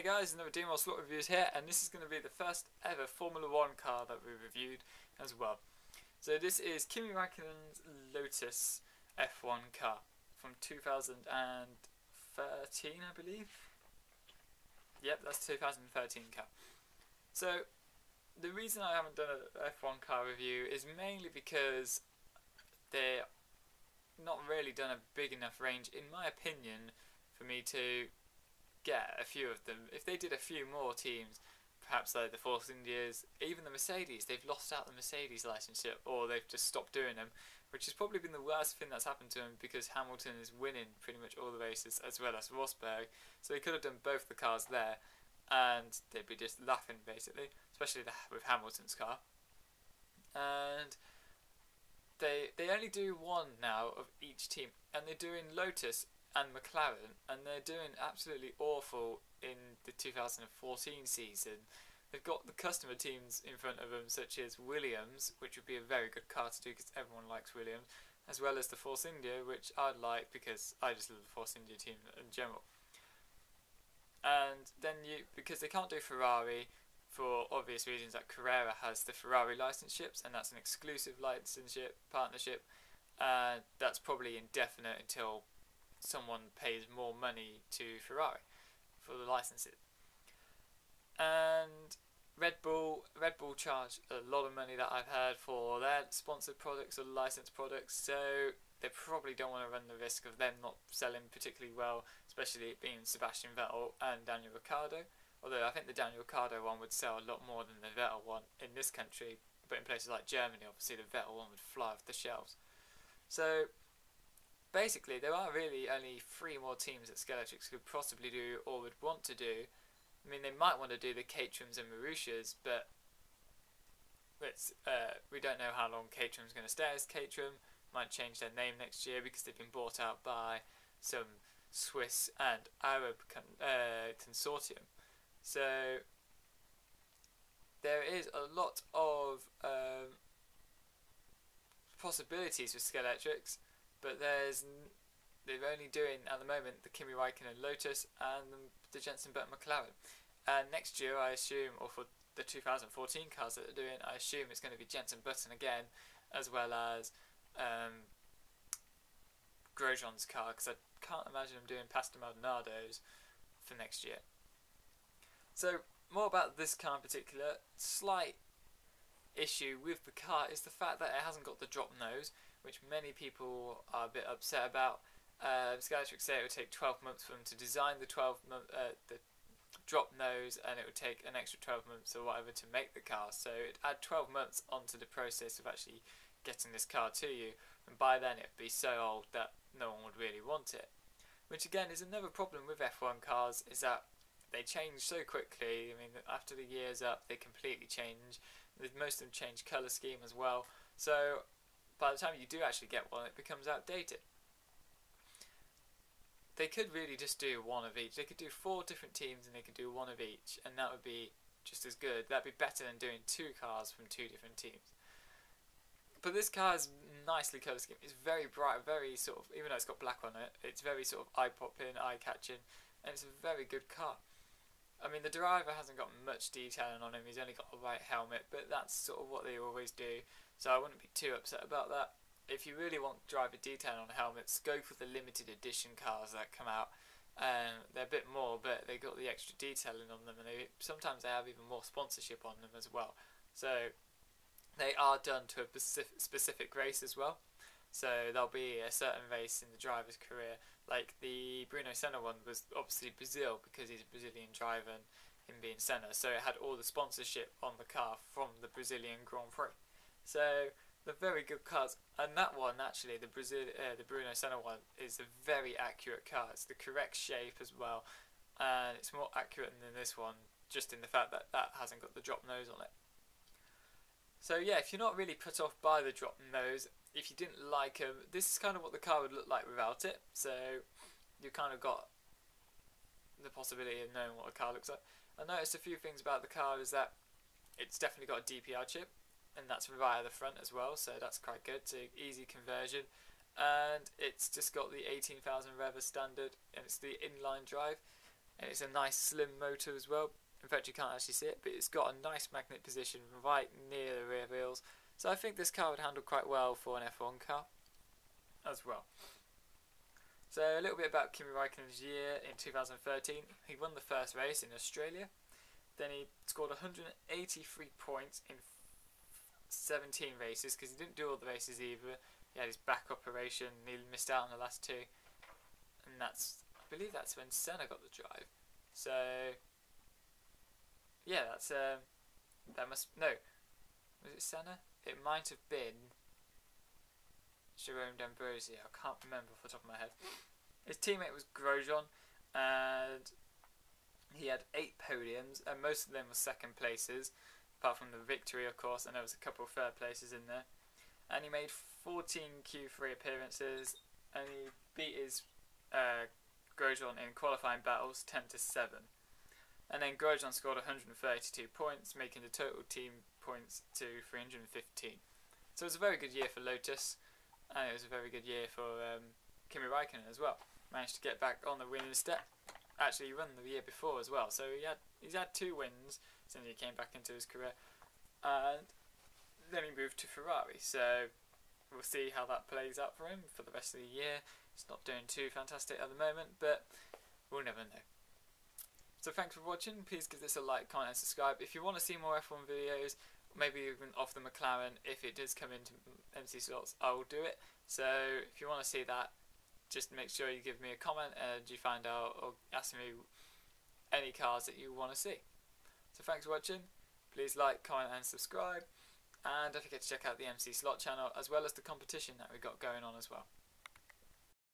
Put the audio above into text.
Hey guys, another Demon Slot Reviews here, and this is going to be the first ever Formula 1 car that we reviewed as well. So this is K.Raikkonen's Lotus F1 car from 2013, I believe. Yep, that's 2013 car. So the reason I haven't done an F1 car review is mainly because they're not really done a big enough range, in my opinion, for me to get a few of them. If they did a few more teams, perhaps like the Force Indias, even the Mercedes, they've lost out the Mercedes licenseship, or they've just stopped doing them, which has probably been the worst thing that's happened to them, because Hamilton is winning pretty much all the races as well as Rosberg, so they could have done both the cars there and they'd be just laughing basically, especially with Hamilton's car. And they only do one now of each team, and they're doing Lotus and McLaren, and they're doing absolutely awful in the 2014 season. They've got the customer teams in front of them, such as Williams, which would be a very good car to do because everyone likes Williams, as well as the Force India, which I'd like because I just love the Force India team in general. And then because they can't do Ferrari for obvious reasons, that Carrera has the Ferrari licenships, and that's an exclusive licenseship partnership, and that's probably indefinite until someone pays more money to Ferrari for the licenses. And Red Bull charge a lot of money that I've heard for their sponsored products or licensed products, so they probably don't want to run the risk of them not selling particularly well, especially it being Sebastian Vettel and Daniel Ricciardo. Although I think the Daniel Ricciardo one would sell a lot more than the Vettel one in this country, but in places like Germany, obviously the Vettel one would fly off the shelves. So basically, there are really only 3 more teams that Scalextric could possibly do or would want to do. I mean, they might want to do the Caterhams and Marussias, but we don't know how long Caterham's going to stay as Caterham. Might change their name next year because they've been bought out by some Swiss and Arab consortium. So there is a lot of possibilities with Scalextric, but they're only doing at the moment the K.Raikkonen Lotus and the Jenson Button McLaren. And next year, I assume, or for the 2014 cars that they're doing, I assume it's going to be Jenson Button again, as well as Grosjean's car, because I can't imagine them doing Pastor Maldonado's for next year. So more about this car in particular. Slight issue with the car is the fact that it hasn't got the drop nose, which many people are a bit upset about. Scalextric say it would take 12 months for them to design the the drop nose, and it would take an extra 12 months or whatever to make the car. So it'd add 12 months onto the process of actually getting this car to you, and by then it'd be so old that no one would really want it. Which again is another problem with F1 cars, is that they change so quickly. I mean, after the year's up, they completely change. Most of them change colour scheme as well. So by the time you do actually get one, it becomes outdated. They could really just do one of each. They could do 4 different teams and they could do one of each, and that would be just as good. That'd be better than doing 2 cars from 2 different teams. But this car is nicely colour schemed. It's very bright, very sort of, even though it's got black on it, it's very sort of eye-popping, eye-catching, and it's a very good car. I mean, the driver hasn't got much detailing on him. He's only got a white helmet, but that's sort of what they always do, so I wouldn't be too upset about that. If you really want driver detail on helmets, go for the limited edition cars that come out. They're a bit more, but they got the extra detailing on them, and sometimes they have even more sponsorship on them as well. So they are done to a specific race as well. So there'll be a certain race in the driver's career, like the Bruno Senna one was obviously Brazil because he's a Brazilian driver and him being Senna, so it had all the sponsorship on the car from the Brazilian Grand Prix. So they're very good cars, and that one actually, the Bruno Senna one, is a very accurate car. It's the correct shape as well, and it's more accurate than this one, just in the fact that that hasn't got the drop nose on it. So yeah, if you're not really put off by the drop nose, if you didn't like them, this is kind of what the car would look like without it. So you kind of got the possibility of knowing what a car looks like. I noticed a few things about the car is that it's definitely got a DPI chip, and that's via the front as well, so that's quite good. It's an easy conversion, and it's just got the 18,000 rev as standard, and it's the inline drive. and it's a nice slim motor as well. In fact, you can't actually see it, but it's got a nice magnet position right near the rear wheels, so I think this car would handle quite well for an F1 car as well. So a little bit about Kimi Raikkonen's year in 2013. He won the first race in Australia, then he scored 183 points in 17 races, because he didn't do all the races either. He had his back operation, he missed out on the last two, and that's, I believe that's when Senna got the drive. So yeah, that's that must, no, was it Senna? It might have been Jerome D'Ambrosio, I can't remember off the top of my head. His teammate was Grosjean, and he had 8 podiums, and most of them were second places, apart from the victory of course, and there was a couple of third places in there. And he made 14 Q3 appearances, and he beat his Grosjean in qualifying battles 10-7. And then Grosjean scored 132 points, making the total team points to 315. So it was a very good year for Lotus, and it was a very good year for Kimi Raikkonen as well. Managed to get back on the winning step. Actually, he won the year before as well, so he's had 2 wins since he came back into his career. And then he moved to Ferrari, so we'll see how that plays out for him for the rest of the year. It's not doing too fantastic at the moment, but we'll never know. So thanks for watching. Please give this a like, comment and subscribe. If you want to see more F1 videos, maybe even off the McLaren, if it does come into MC slots, I will do it. So if you want to see that, just make sure you give me a comment and you find out or ask me any cars that you want to see. So thanks for watching. Please like, comment and subscribe. And don't forget to check out the MC slot channel, as well as the competition that we've got going on as well.